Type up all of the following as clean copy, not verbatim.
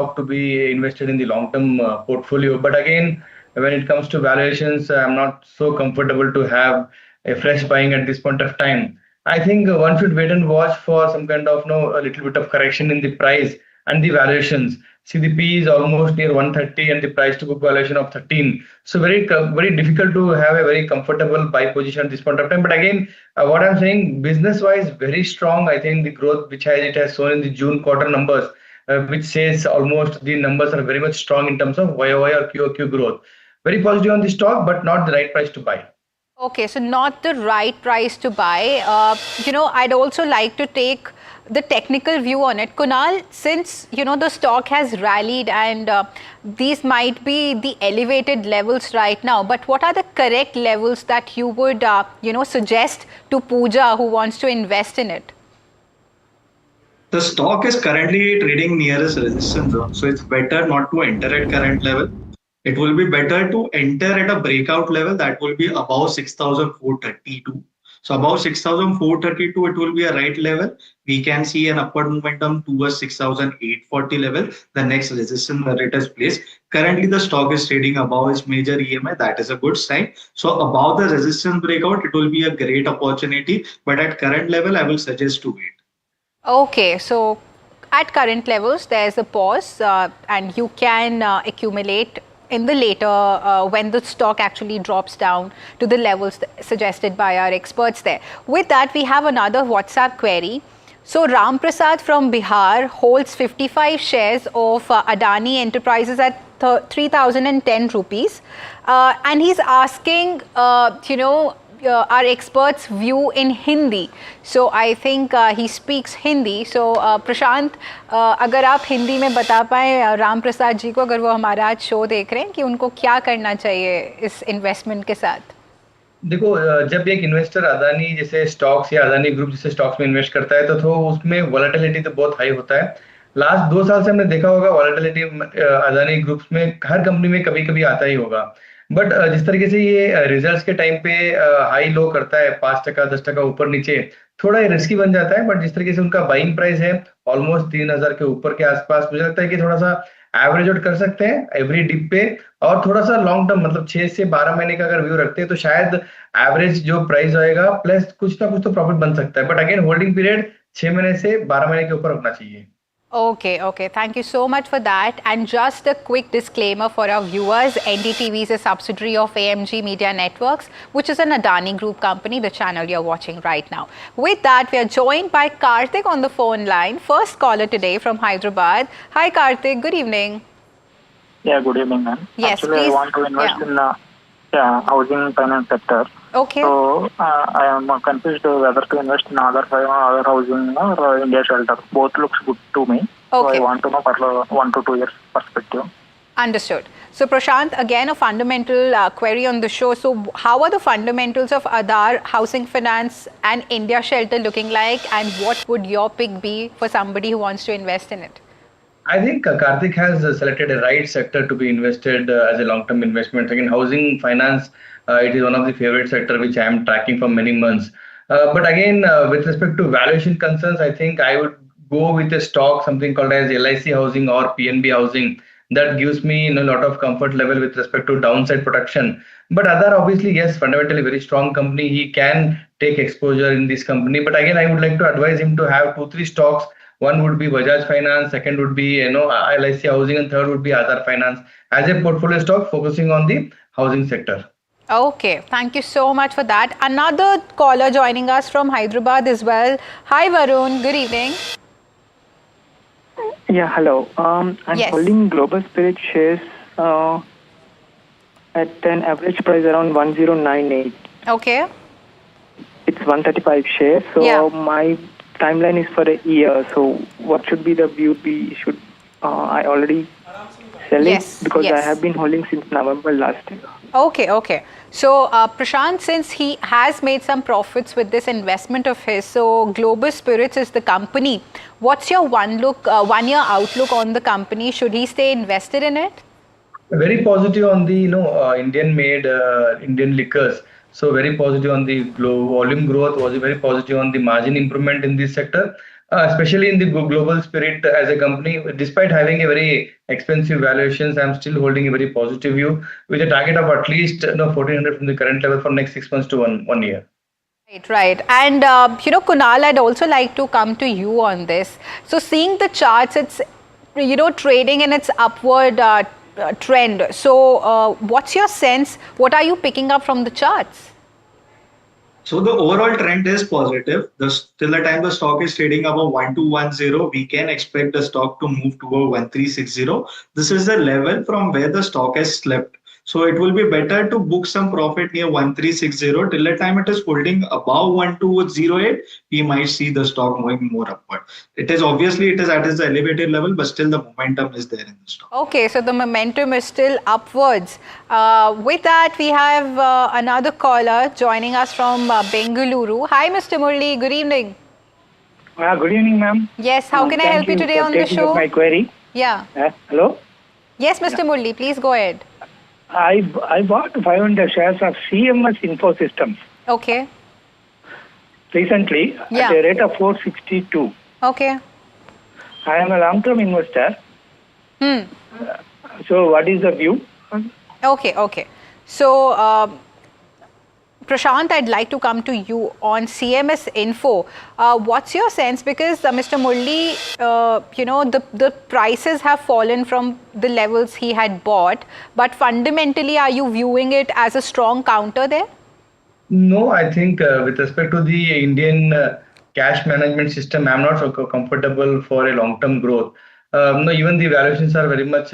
stock to be invested in the long-term portfolio. But again, when it comes to valuations, I'm not so comfortable to have a fresh buying at this point of time. I think one should wait and watch for some kind of a little bit of correction in the price and the valuations. See, the P is almost near 130 and the price to book valuation of 13. So very difficult to have a very comfortable buy position at this point of time. But again, what I'm saying, business wise, very strong. I think the growth which it has shown in the June quarter numbers, which says almost the numbers are very much strong in terms of YOY or QOQ growth. Very positive on the stock, but not the right price to buy. Okay, so not the right price to buy. I'd also like to take the technical view on it. Kunal, since, the stock has rallied and these might be the elevated levels right now, but what are the correct levels that you would, suggest to Pooja who wants to invest in it? The stock is currently trading nearest resistance zone, so it's better not to enter at current level. It will be better to enter at a breakout level that will be above 6,432. So above 6,432, it will be a right level. We can see an upward momentum towards 6,840 level, the next resistance where it is placed. Currently, the stock is trading above its major EMI. That is a good sign. So above the resistance breakout, it will be a great opportunity. But at current level, I will suggest to wait. Okay, so at current levels, there's a pause and you can accumulate in the later when the stock actually drops down to the levels suggested by our experts there. With that, we have another WhatsApp query. So Ram Prasad from Bihar holds 55 shares of Adani Enterprises at 3,010 rupees. And he's asking, our experts' view in Hindi. So I think he speaks Hindi. So Prashant, अगर आप हिंदी में बता पाए राम प्रसाद जी को, अगर वो हमारा आज शो देख रहे हैं, कि उनको क्या करना चाहिए इस इन्वेस्टमेंट के साथ? देखो, जब एक इन्वेस्टर अदानी जैसे स्टॉक्स या अदानी ग्रुप जैसे स्टॉक्स में इन्वेस्ट करता है तो उसमें वॉलेटिलिटी तो बहुत हाई होता है. लास्ट 2 साल से हमने देखा होगा वॉलेटिलिटी अदानी ग्रुप्स में हर कंपनी में कभी कभी आता ही होगा. बट जिस तरीके से ये रिजल्ट्स के टाइम पे हाई लो करता है 5% 10% ऊपर नीचे, थोड़ा रिस्की बन जाता है. बट जिस तरीके से उनका बाइंग प्राइस है ऑलमोस्ट 3,000 के ऊपर के आसपास, मुझे लगता है कि थोड़ा सा एवरेज आउट कर सकते हैं एवरी डिप पे, और थोड़ा सा लॉन्ग टर्म मतलब 6 से 12 महीने का अगर व्यू रखते हैं तो शायद एवरेज जो प्राइस आएगा प्लस कुछ ना कुछ तो प्रॉफिट बन सकता है. बट अगेन होल्डिंग पीरियड 6 महीने से 12 महीने के ऊपर रखना चाहिए. Okay. Thank you so much for that. And just a quick disclaimer for our viewers, NDTV is a subsidiary of AMG Media Networks, which is an Adani Group company, the channel you're watching right now. With that, we are joined by Karthik on the phone line. First caller today from Hyderabad. Hi Karthik, good evening. Yeah, good evening, ma'am. Yes, actually, please. I want to invest in housing finance sector. Okay. So I am confused whether to invest in other housing or India shelter. Both looks good to me. Okay. So I want to know for 1 to 2 years perspective. Understood. So Prashant, again a fundamental query on the show. So how are the fundamentals of Aadhar, housing finance and India shelter looking like, and what would your pick be for somebody who wants to invest in it? I think Karthik has selected a right sector to be invested as a long-term investment. Again, housing finance, it is one of the favorite sector which I am tracking for many months. But again, with respect to valuation concerns, I think I would go with a stock, something called as LIC housing or PNB housing. That gives me a lot of comfort level with respect to downside protection. But other, obviously, yes, fundamentally very strong company. He can take exposure in this company. But again, I would like to advise him to have 2-3 stocks. One would be Bajaj Finance, second would be LIC Housing, and third would be Aadhar Finance as a portfolio stock focusing on the housing sector. Okay, thank you so much for that. Another caller joining us from Hyderabad as well. Hi Varun, good evening. Yeah, hello. I'm holding Global Spirit shares at an average price around 1098. Okay. It's 135 shares. So my timeline is for a year. So what should be the view? Should I already sell it? Because I have been holding since November last year. Okay. So Prashant, since he has made some profits with this investment of his, so Global Spirits is the company. What's your 1 year outlook on the company? Should he stay invested in it? Very positive on the Indian-made Indian liquors. So very positive on the volume growth, was very positive on the margin improvement in this sector. especially in the global spirit as a company. Despite having a very expensive valuations, I'm still holding a very positive view with a target of at least 1400 from the current level for next 6 months to one year. Right, right. And, Kunal, I'd also like to come to you on this. So seeing the charts, it's, trading in its upward trend. So what's your sense? What are you picking up from the charts? So the overall trend is positive. Till the time the stock is trading above 1210, we can expect the stock to move toward 1360. This is the level from where the stock has slept. So it will be better to book some profit near 1360. Till the time it is holding above 1208, we might see the stock moving more upward. It is at its elevated level, but still the momentum is there in the stock. Okay, so the momentum is still upwards. With that, we have another caller joining us from Bengaluru. Hi, Mr. Murli. Good evening. Good evening, ma'am. Yes, how can I help you today on the show? My query. Yeah. Hello. Yes, Mr. Murli, please go ahead. I bought 500 shares of CMS Info Systems Okay. recently at a rate of 462. Okay. I am a long-term investor. Hmm. So what is the view? Okay, okay. So, Prashant, I'd like to come to you on CMS Info. What's your sense? Because Mr. Murli, the prices have fallen from the levels he had bought, but fundamentally, are you viewing it as a strong counter there? No, I think with respect to the Indian cash management system, I'm not so comfortable for a long-term growth. No, even the valuations are very much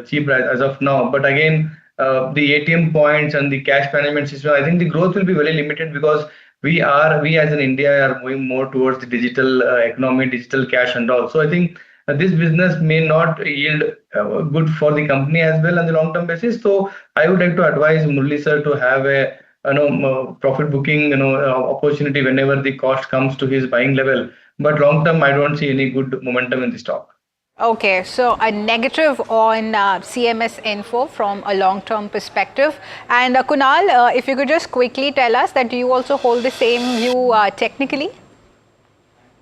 cheap as of now. But again, the ATM points and the cash management system, I think the growth will be very limited because we as in India are moving more towards the digital economy, digital cash and all. So I think this business may not yield good for the company as well on the long-term basis. So I would like to advise Murli sir to have a profit booking opportunity whenever the cost comes to his buying level. But long term, I don't see any good momentum in the stock. Okay, so a negative on CMS Info from a long-term perspective. And Kunal, if you could just quickly tell us that do you also hold the same view technically?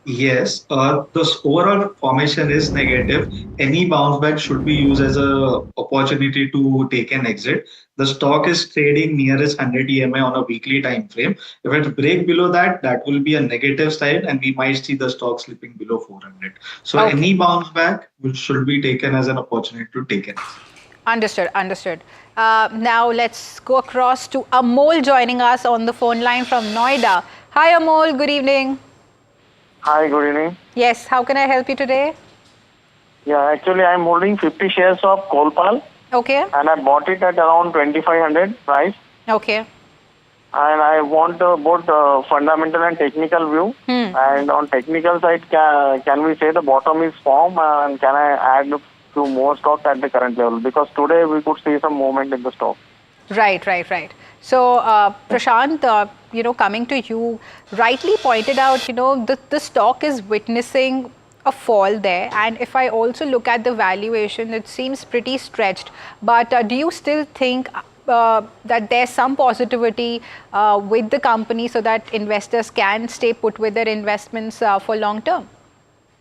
Yes, the overall formation is negative. Any bounce back should be used as a opportunity to take an exit. The stock is trading near its 100 EMA on a weekly time frame. If it break below that, that will be a negative side, and we might see the stock slipping below 400. So any bounce back should be taken as an opportunity to take an exit. Understood, understood. Now let's go across to Amol joining us on the phone line from Noida. Hi Amol, good evening. Hi, good evening. Yes, how can I help you today? Yeah, actually I'm holding 50 shares of Kolpal. Okay. And I bought it at around 2500 price. Okay. And I want both fundamental and technical view. And on technical side, can we say the bottom is formed and can I add to more stock at the current level? Because today we could see some movement in the stock. Right, right, right. So, Prashant, coming to you, rightly pointed out, the stock is witnessing a fall there. And if I also look at the valuation, it seems pretty stretched. But do you still think that there's some positivity with the company so that investors can stay put with their investments for long term?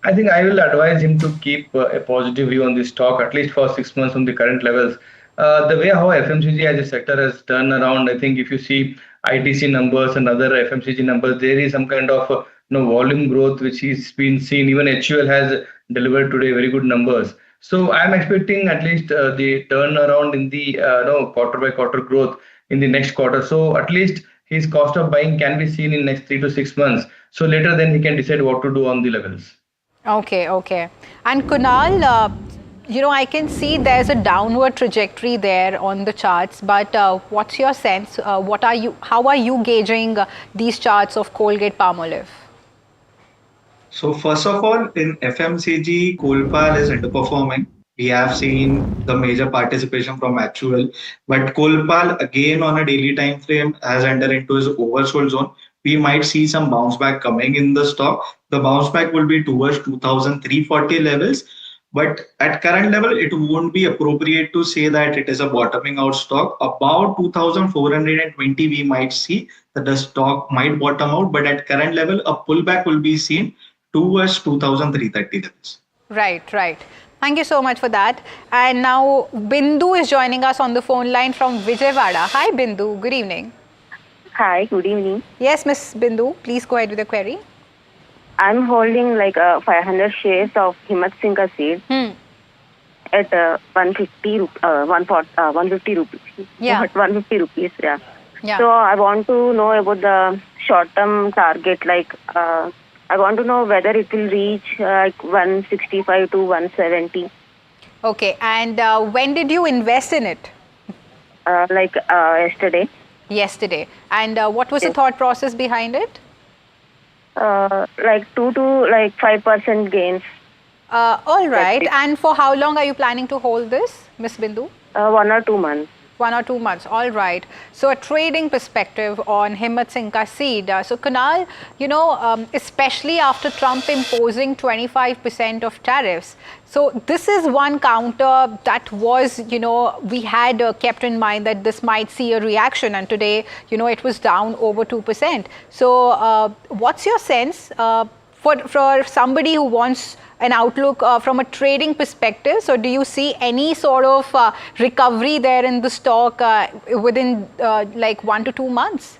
I think I will advise him to keep a positive view on the stock at least for 6 months from the current levels. The way how FMCG as a sector has turned around, I think if you see ITC numbers and other FMCG numbers, there is some kind of volume growth which is been seen. Even HUL has delivered today very good numbers. So I'm expecting at least the turnaround in the quarter by quarter growth in the next quarter. So at least his cost of buying can be seen in next 3 to 6 months. So later then he can decide what to do on the levels. Okay, okay. And Kunal, I can see there's a downward trajectory there on the charts, but what's your sense? How are you gauging these charts of Colgate Palmolive? So first of all, in FMCG, Kolpal is underperforming. We have seen the major participation from HUL, but Kolpal again on a daily time frame has entered into his oversold zone. We might see some bounce back coming in the stock. The bounce back will be towards 2,340 levels. But at current level, it won't be appropriate to say that it is a bottoming out stock. About 2,420, we might see that the stock might bottom out. But at current level, a pullback will be seen towards 2,330 levels. Right, right. Thank you so much for that. And now Bindu is joining us on the phone line from Vijayawada. Hi, Bindu. Good evening. Hi, good evening. Yes, Miss Bindu, please go ahead with the query. I'm holding like 500 shares of Himmat Singh seed at 150 rupees. Yeah. 150 rupees, yeah. Yeah. So I want to know about the short-term target. Like I want to know whether it will reach 165 to 170. Okay. And when did you invest in it? Yesterday. Yesterday. And what was the thought process behind it? Like 2 to 5% gains. All right. And for how long are you planning to hold this, Miss Bindu? 1 or 2 months. 1 or 2 months. All right. So a trading perspective on Himmat Singh seed. So Kunal, especially after Trump imposing 25% of tariffs. So this is one counter that was, we had kept in mind that this might see a reaction, and today, it was down over 2%. So what's your sense for somebody who wants an outlook from a trading perspective? So do you see any sort of recovery there in the stock within 1 to 2 months?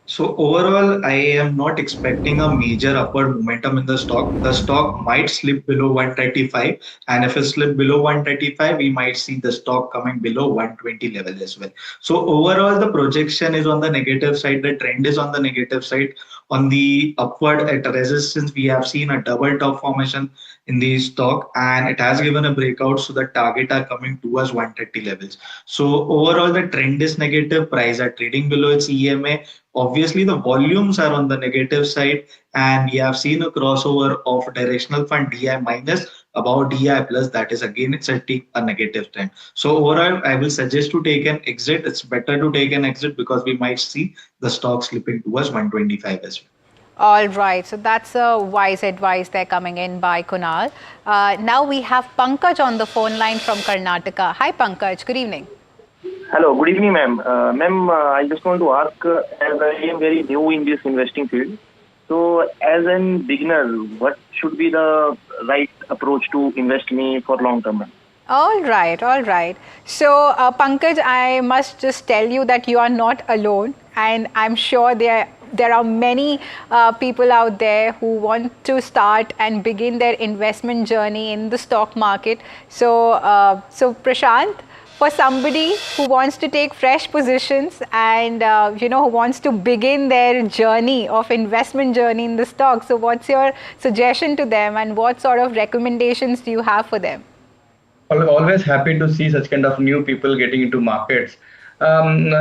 So overall, I am not expecting a major upward momentum in the stock. The stock might slip below 135, and if it slips below 135, we might see the stock coming below 120 level as well. So overall, the projection is on the negative side. The trend is on the negative side. On the upward at resistance, we have seen a double top formation in the stock, and it has given a breakout. So the target are coming towards 130 levels. So overall, the trend is negative. Price are trading below its EMA. Obviously, the volumes are on the negative side, and we have seen a crossover of directional fund DI minus about DI plus. That is again, it's a negative trend. So overall, I will suggest to take an exit. It's better to take an exit because we might see the stock slipping towards 125 as well. All right. So that's a wise advice there coming in by Kunal. Now we have Pankaj on the phone line from Karnataka. Hi, Pankaj. Good evening. Hello, good evening, ma'am. Ma'am, I just want to ask, as I am very new in this investing field, so as a beginner, what should be the right approach to invest me for long term, ma'am? All right, all right. So, Pankaj, I must just tell you that you are not alone, and I'm sure there are many people out there who want to start and begin their investment journey in the stock market. So, Prashant, for somebody who wants to take fresh positions and who wants to begin their journey of investment journey in the stock, so what's your suggestion to them, and what sort of recommendations do you have for them? Always happy to see such kind of new people getting into markets.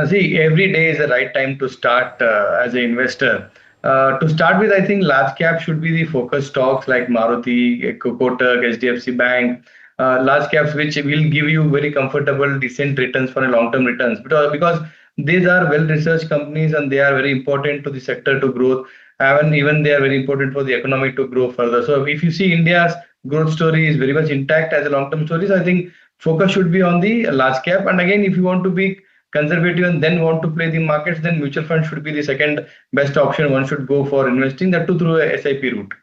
See, every day is the right time to start as an investor. To start with, I think large cap should be the focus stocks like Maruti, Kotak, HDFC Bank, large caps which will give you very comfortable, decent returns for a long-term returns. Because these are well-researched companies and they are very important to the sector to growth. And even they are very important for the economy to grow further. So if you see India's growth story is very much intact as a long-term story, so I think focus should be on the large cap. And again, if you want to be conservative and then want to play the markets, then mutual fund should be the second best option one should go for investing, that too through a SIP route.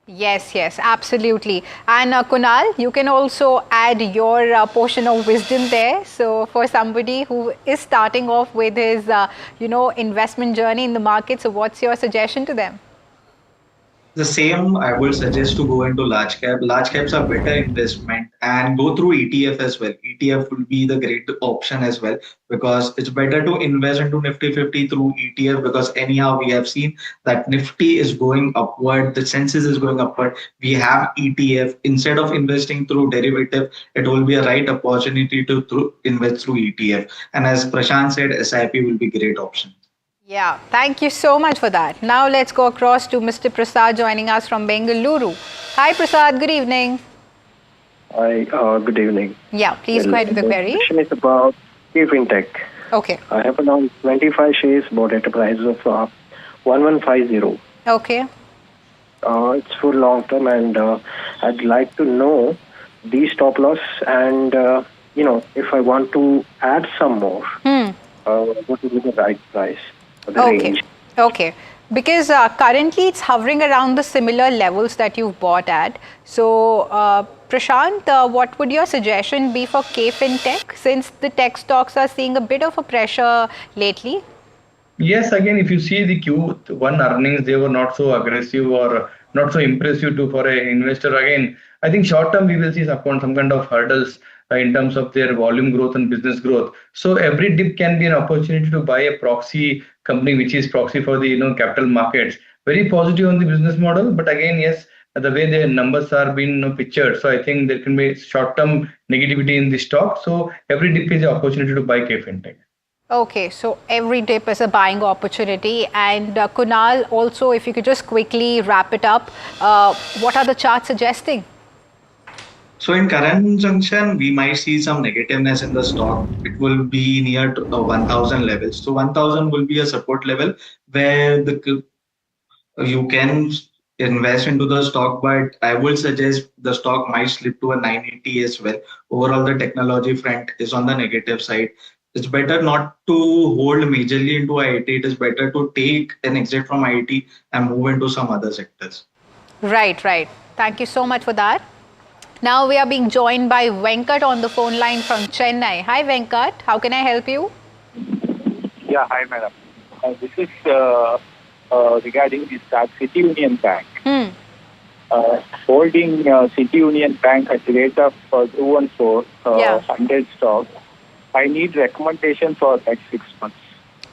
Yes, yes, absolutely. And Kunal, you can also add your portion of wisdom there. So for somebody who is starting off with his, investment journey in the market, so what's your suggestion to them? The same, I would suggest to go into large cap. Large caps are better investment, and go through ETF as well. ETF will be the great option as well, because it's better to invest into Nifty 50 through ETF, because anyhow we have seen that Nifty is going upward, the census is going upward. We have ETF. Instead of investing through derivative, it will be a right opportunity to invest through ETF. And as Prashant said, SIP will be great option. Yeah, thank you so much for that. Now let's go across to Mr. Prasad joining us from Bengaluru. Hi Prasad, good evening. Hi, good evening. Yeah, please go ahead with the query. The question is about Fintech. Okay. I have around 25 shares bought at a price of 1150. Okay. It's for long term, and I'd like to know the stop loss, and if I want to add some more, what would be the right price? Okay. Okay. Because currently it's hovering around the similar levels that you've bought at. So, Prashant, what would your suggestion be for K-Fintech, since the tech stocks are seeing a bit of a pressure lately? Yes, again, if you see the Q1 earnings, they were not so aggressive or not so impressive to for an investor. Again, I think short term we will see some kind of hurdles in terms of their volume growth and business growth. So every dip can be an opportunity to buy a proxy company, which is proxy for the capital markets. Very positive on the business model, but again, yes, the way their numbers are being pictured. So I think there can be short term negativity in the stock. So every dip is an opportunity to buy K FinTech. Okay, so every dip is a buying opportunity. And Kunal, also, if you could just quickly wrap it up, what are the charts suggesting? So in current junction, we might see some negativeness in the stock. It will be near to 1000 levels. So 1000 will be a support level where you can invest into the stock, but I would suggest the stock might slip to a 980 as well. Overall, the technology front is on the negative side. It's better not to hold majorly into IT. It is better to take an exit from IT and move into some other sectors. Right, right. Thank you so much for that. Now we are being joined by Venkat on the phone line from Chennai. Hi, Venkat. How can I help you? Yeah, hi, madam. This is regarding this City Union Bank. Holding City Union Bank at the rate of 214, 100 stock. I need recommendation for next 6 months.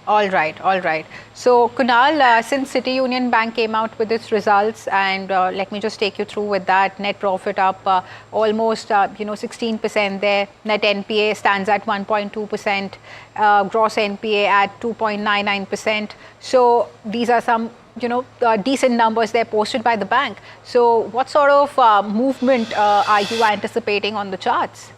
All right, all right. So, Kunal, since City Union Bank came out with its results, and let me just take you through with that. Net profit up almost 16% there. Net NPA stands at 1.2%. Gross NPA at 2.99%. So these are some decent numbers there posted by the bank. So what sort of movement are you anticipating on the charts?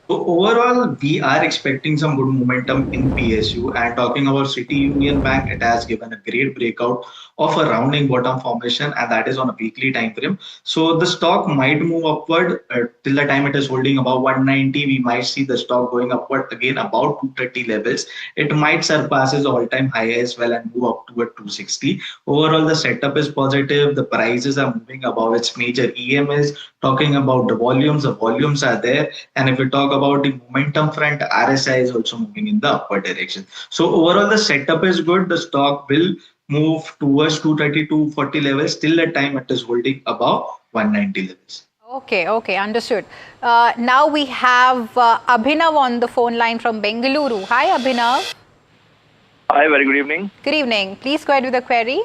So overall, we are expecting some good momentum in PSU. And talking about City Union Bank, it has given a great breakout of a rounding bottom formation, and that is on a weekly time frame. So the stock might move upward till the time it is holding above 190. We might see the stock going upward again about 230 levels. It might surpass its all-time high as well and move up toward 260. Overall, the setup is positive. The prices are moving above its major EMS. Talking about the volumes are there. And if we talk about the momentum front, RSI is also moving in the upward direction. So overall, the setup is good. The stock will move towards 230 to 40 levels till the time it is holding above 190 levels. Okay, understood. Now we have Abhinav on the phone line from Bengaluru. Hi, Abhinav. Hi, very good evening. Good evening. Please go ahead with the query.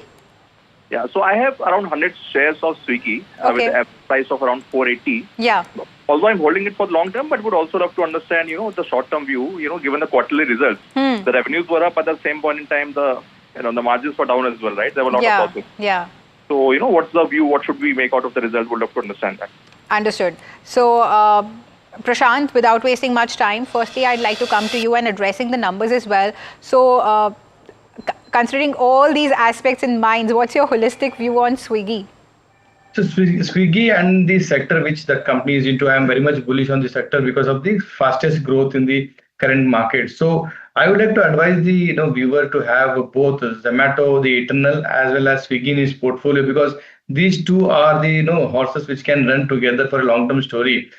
Yeah, so I have around 100 shares of Swiggy with a price of around 480. Yeah. Although I'm holding it for the long term, but would also love to understand, the short-term view, given the quarterly results. The revenues were up at the same point in time, the margins were down as well, right? There were a lot of losses. Yeah. So, what's the view? What should we make out of the result? Would love to understand that. Understood. So, Prashant, without wasting much time, firstly, I'd like to come to you and addressing the numbers as well. So, considering all these aspects in mind, what's your holistic view on Swiggy? So Swiggy and the sector which the company is into, I am very much bullish on the sector because of the fastest growth in the current market. So I would like to advise the viewer to have both Zomato, the Eternal, as well as Swiggy in his portfolio, because these two are the horses which can run together for a long-term story.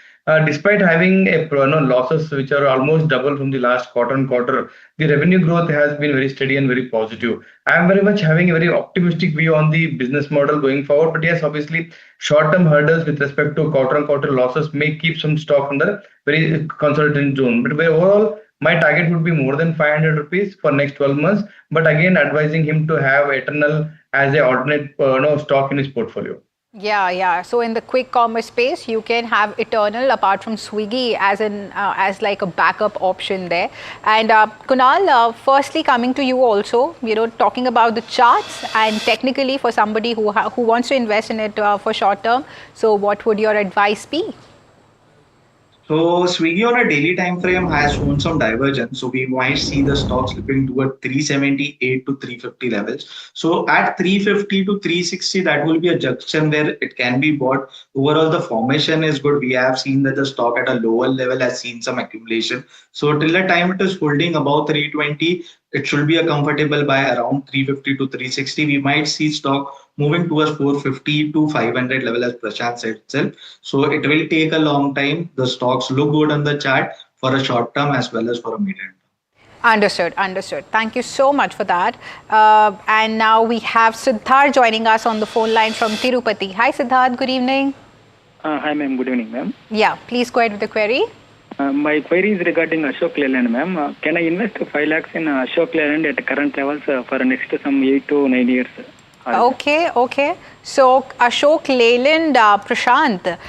Despite having a losses which are almost double from the last quarter on quarter, the revenue growth has been very steady and very positive. I am very much having a very optimistic view on the business model going forward. But yes, obviously, short-term hurdles with respect to quarter on quarter losses may keep some stock in the very consultant zone. But overall, my target would be more than 500 rupees for next 12 months. But again, advising him to have Eternal as a alternate stock in his portfolio. Yeah. So in the quick commerce space, you can have Eternal apart from Swiggy as like a backup option there. And Kunal, firstly coming to you also, talking about the charts and technically for somebody who wants to invest in it for short term. So what would your advice be? So Swiggy on a daily time frame has shown some divergence. So we might see the stock slipping toward 378 to 350 levels. So at 350 to 360, that will be a junction where it can be bought. Overall, the formation is good. We have seen that the stock at a lower level has seen some accumulation. So till the time it is holding above 320, it should be a comfortable buy around 350 to 360. We might see stock moving towards 450 to 500 level as Prashant said itself. So it will take a long time. The stocks look good on the chart for a short term as well as for a medium term. Understood, understood. Thank you so much for that. And now we have Siddharth joining us on the phone line from Tirupati. Hi Siddharth, good evening. Hi ma'am, good evening ma'am. Yeah, please go ahead with the query. My query is regarding Ashok Leyland ma'am. Can I invest 5 lakhs in Ashok Leyland at current levels for next some 8 to 9 years? Okay. So Ashok Leyland, Prashant,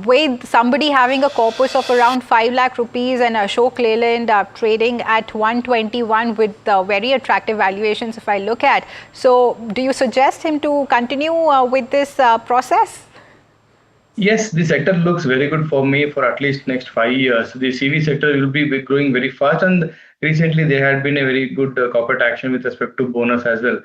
with somebody having a corpus of around 5 lakh rupees and Ashok Leyland trading at 121 with very attractive valuations if I look at. So do you suggest him to continue with this process? Yes, the sector looks very good for me for at least next 5 years. The CV sector will be growing very fast, and recently there had been a very good corporate action with respect to bonus as well.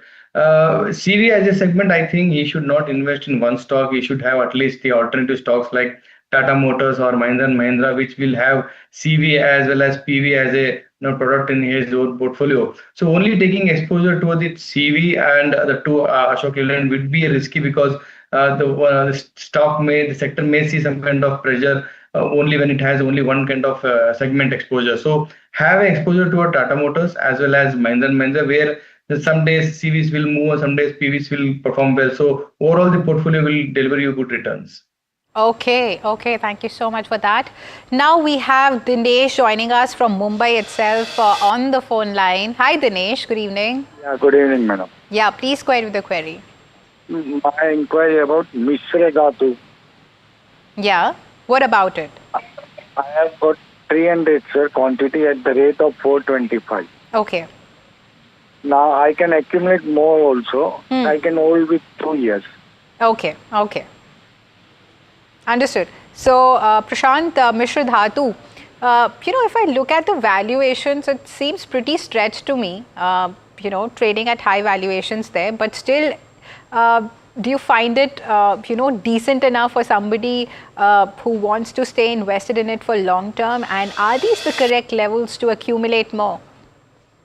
CV as a segment, I think he should not invest in one stock. He should have at least the alternative stocks like Tata Motors or Mahindra and Mahindra, which will have CV as well as PV as a product in his own portfolio. So only taking exposure to the CV and the two Ashok Leyland would be risky because the sector may see some kind of pressure only when it has only one kind of segment exposure. So have exposure to a Tata Motors as well as Mahindra and Mahindra, where some days CVs will move, some days PVs will perform well. So overall, the portfolio will deliver you good returns. Okay. Thank you so much for that. Now we have Dinesh joining us from Mumbai itself on the phone line. Hi Dinesh, good evening. Yeah, good evening, madam. Yeah, please go ahead with the query. My inquiry about Mishra Dhatu. Yeah, what about it? I have got 300 sir quantity at the rate of 425. Okay. Now I can accumulate more also. I can hold with 2 years. Okay. Understood. So Prashant, Mishra Dhatu, if I look at the valuations, it seems pretty stretched to me, trading at high valuations there, but still, do you find it, decent enough for somebody who wants to stay invested in it for long term? And are these the correct levels to accumulate more?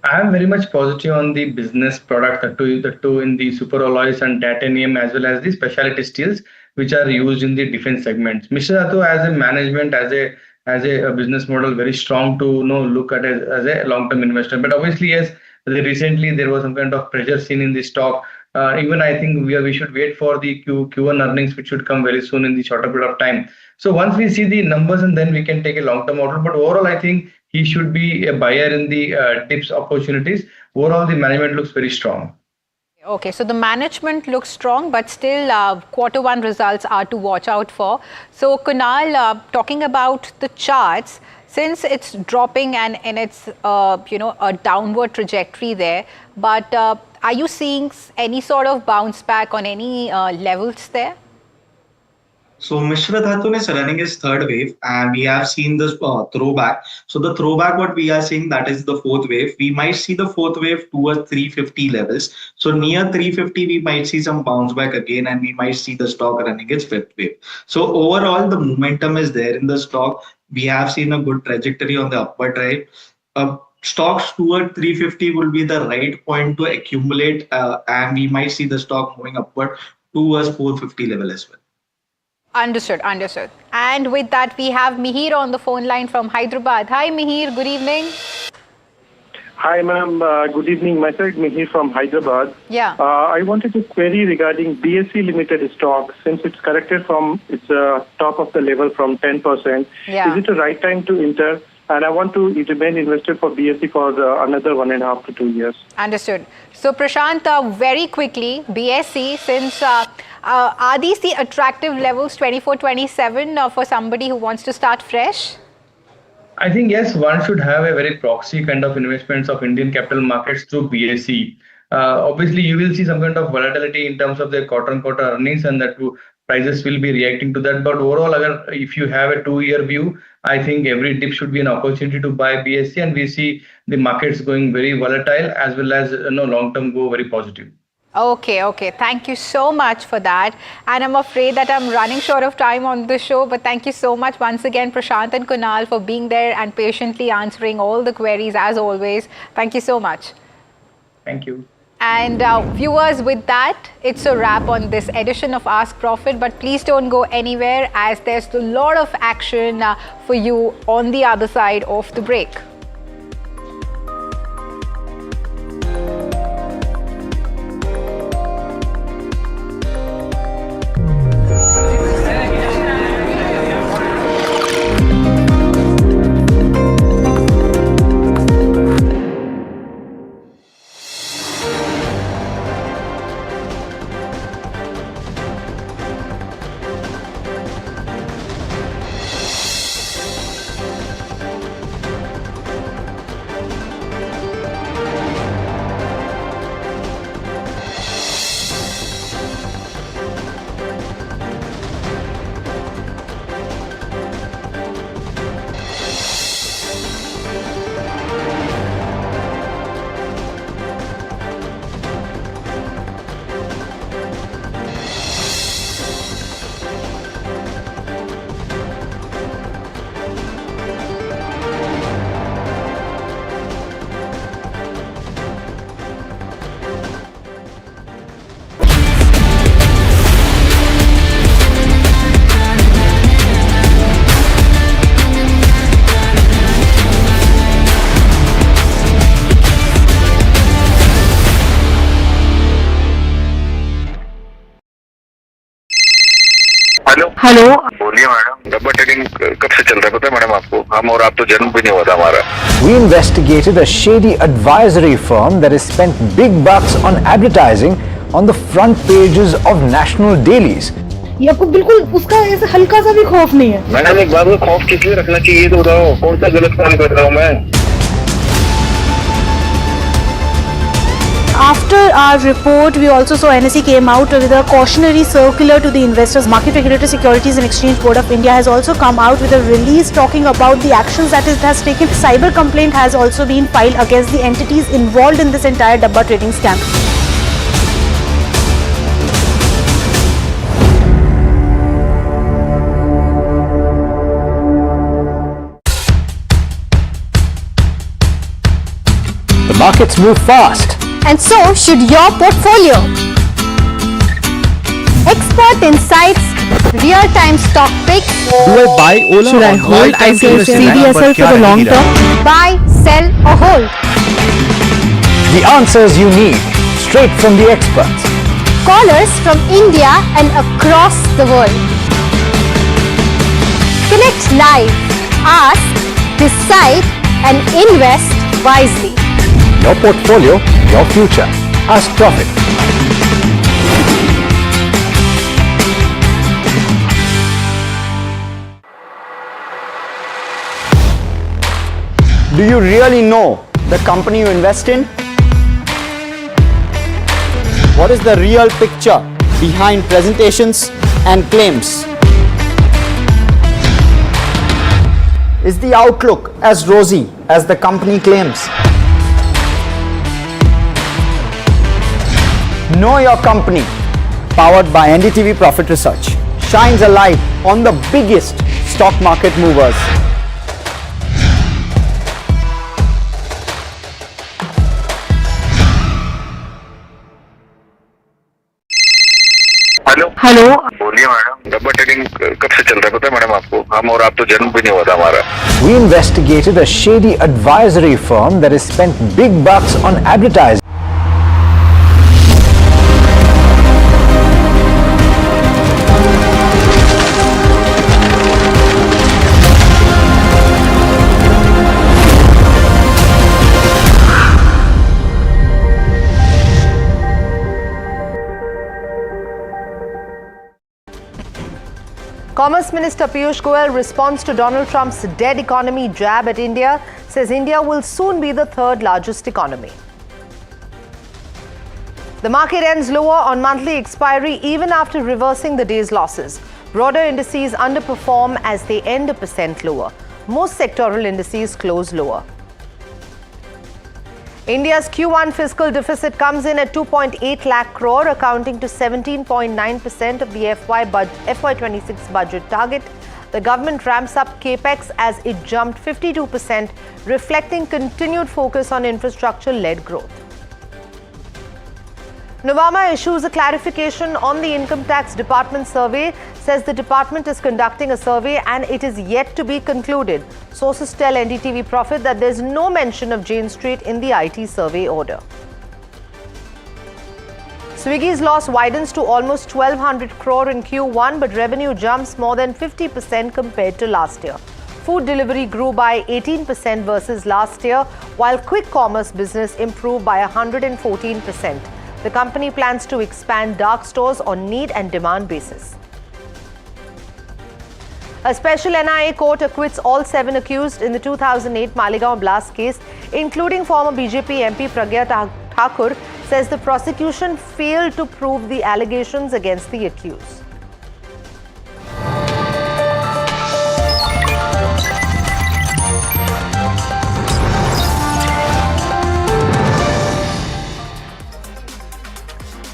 I am very much positive on the business product, the two in the super alloys and titanium as well as the specialty steels, which are used in the defense segments. Mr. Dhatu as a management, as a business model, very strong to look at it as a long-term investor. But obviously, yes, recently there was some kind of pressure seen in the stock. Even I think we should wait for the Q1 earnings, which should come very soon in the shorter period of time. So once we see the numbers, and then we can take a long-term outlook. But overall, I think he should be a buyer in the dips opportunities. Overall, the management looks very strong. Okay, so the management looks strong, but still Q1 results are to watch out for. So Kunal, talking about the charts, since it's dropping and it's a downward trajectory there, but are you seeing any sort of bounce back on any levels there? So Mishra Dhatu is running his third wave, and we have seen this throwback. So the throwback, what we are seeing, that is the fourth wave. We might see the fourth wave towards 350 levels. So near 350, we might see some bounce back again, and we might see the stock running its fifth wave. So overall, the momentum is there in the stock. We have seen a good trajectory on the upward drive. Stocks toward 350 will be the right point to accumulate, and we might see the stock moving upward towards 450 level as well. Understood. And with that, we have Mihir on the phone line from Hyderabad. Hi Mihir, good evening. Hi ma'am, good evening. Myself Mihir from Hyderabad. Yeah. I wanted to query regarding BSE Limited stock, since it's corrected from its top of the level from 10%. Yeah. Is it the right time to enter? And I want to remain invested for BSE for another 1.5 to 2 years. Understood. So Prashant, very quickly, BSE, since are these the attractive levels 24, 27 for somebody who wants to start fresh? I think yes, one should have a very proxy kind of investments of Indian capital markets through BSE. Obviously, you will see some kind of volatility in terms of their quarter-on-quarter earnings, and that prices will be reacting to that. But overall, if you have a 2-year view, I think every dip should be an opportunity to buy BSE, and we see the markets going very volatile as well as long-term go very positive. Okay. Thank you so much for that. And I'm afraid that I'm running short of time on the show, but thank you so much once again, Prashant and Kunal, for being there and patiently answering all the queries as always. Thank you so much. Thank you. And viewers, with that, it's a wrap on this edition of Ask Profit. But please don't go anywhere, as there's a lot of action for you on the other side of the break. Hello बोलिए madam, डब्बा trading कब से चल रहा है पता है madam आपको? हम और आप तो जन्म भी नहीं हुआ था हमारा। We investigated a shady advisory firm that has spent big bucks on advertising on the front pages of national dailies. ये आपको बिल्कुल उसका ऐसे हल्का सा भी खौफ नहीं है? मैडम एक बात को खौफ किस लिए रखना चाहिए तो बताओ, कौन सा गलत काम कर रहा हूँ मैं? After our report, we also saw NSE came out with a cautionary circular to the investors. Market Regulator, Securities and Exchange Board of India has also come out with a release talking about the actions that it has taken. Cyber complaint has also been filed against the entities involved in this entire Dabba trading scam. The markets move fast. And so should your portfolio. Expert insights, real-time stock picks. Do I buy Ola? Should I hold CDSL for the long term? Buy, sell or hold. The answers you need, straight from the experts. Callers from India and across the world. Connect live, ask, decide and invest wisely. Your portfolio, your future. Ask Profit. Do you really know the company you invest in? What is the real picture behind presentations and claims? Is the outlook as rosy as the company claims? Know Your Company, powered by NDTV Profit Research, shines a light on the biggest stock market movers. Hello बोलिए madam, डब्बा trading कब से चल रहा है पता है madam आपको? हम और आप तो जन्म भी नहीं हुआ था हमारा। We investigated a shady advisory firm that has spent big bucks on advertising. Commerce Minister Piyush Goyal responds to Donald Trump's dead economy jab at India, says India will soon be the third largest economy. The market ends lower on monthly expiry even after reversing the day's losses. Broader indices underperform as they end 1% lower. Most sectoral indices close lower. India's Q1 fiscal deficit comes in at 2.8 lakh crore, accounting to 17.9% of the FY26 budget target. The government ramps up capex as it jumped 52%, reflecting continued focus on infrastructure-led growth. Nuvama issues a clarification on the Income Tax Department survey, says the department is conducting a survey and it is yet to be concluded. Sources tell NDTV Profit that there's no mention of Jane Street in the IT survey order. Swiggy's loss widens to almost 1,200 crore in Q1, but revenue jumps more than 50% compared to last year. Food delivery grew by 18% versus last year, while quick commerce business improved by 114%. The company plans to expand dark stores on need and demand basis. A special NIA court acquits all 7 accused in the 2008 Malegaon blast case, including former BJP MP Pragya Thakur, says the prosecution failed to prove the allegations against the accused.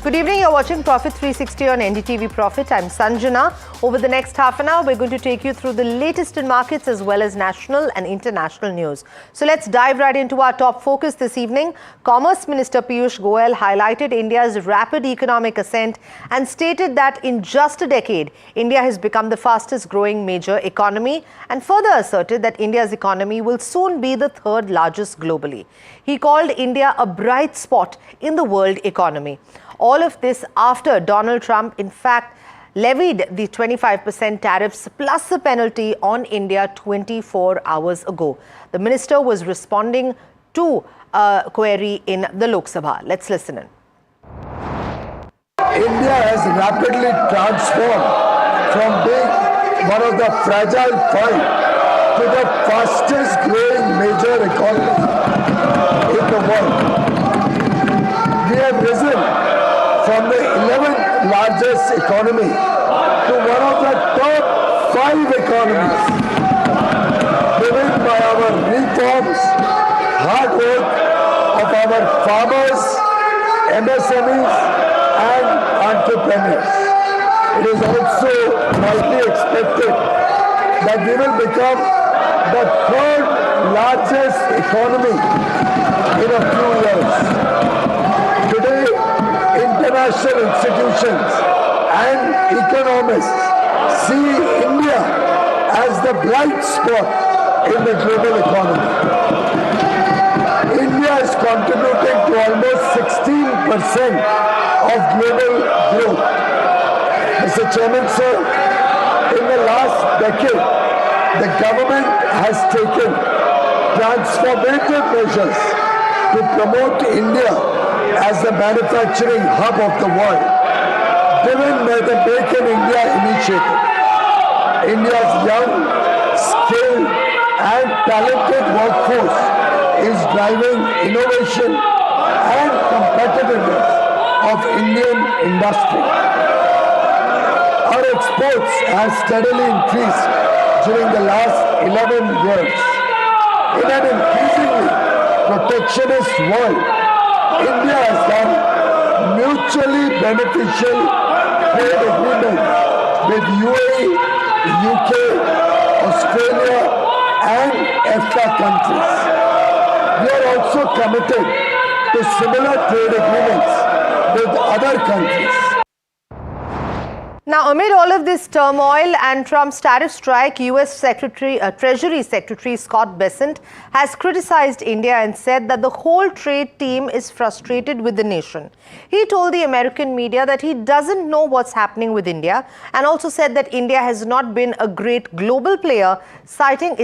Good evening, you're watching Profit 360 on NDTV Profit. I'm Sanjana. Over the next half an hour, we're going to take you through the latest in markets as well as national and international news. So let's dive right into our top focus this evening. Commerce Minister Piyush Goyal highlighted India's rapid economic ascent and stated that in just a decade, India has become the fastest growing major economy, and further asserted that India's economy will soon be the 3rd largest globally. He called India a bright spot in the world economy. All of this after Donald Trump, in fact, levied the 25% tariffs plus a penalty on India 24 hours ago. The minister was responding to a query in the Lok Sabha. Let's listen in. India has rapidly transformed from being one of the fragile 5 to the fastest growing major economy in the world. We have risen from the 11th largest economy to one of the top 5 economies, driven by our reforms, hard work of our farmers, MSMEs and entrepreneurs. It is also widely expected that we will become the 3rd largest economy in a few years. Today, international institutions and economists see India as the bright spot in the global economy. India is contributing to almost 16% of global growth. Mr. Chairman, sir, in the last decade, the government has taken transformative measures to promote India as the manufacturing hub of the world, driven by the Make in India initiative. India's young, skilled and talented workforce is driving innovation and competitiveness of Indian industry. Our exports have steadily increased during the last 11 years. In an increasingly protectionist world, India has done mutually beneficial trade agreements with UAE, UK, Australia and EFTA countries. We are also committed to similar trade agreements with other countries. Now, amid all of this turmoil and Trump's tariff strike, U.S. Treasury Secretary Scott Bessent has criticized India and said that the whole trade team is frustrated with the nation. He told the American media that he doesn't know what's happening with India and also said that India has not been a great global player, citing its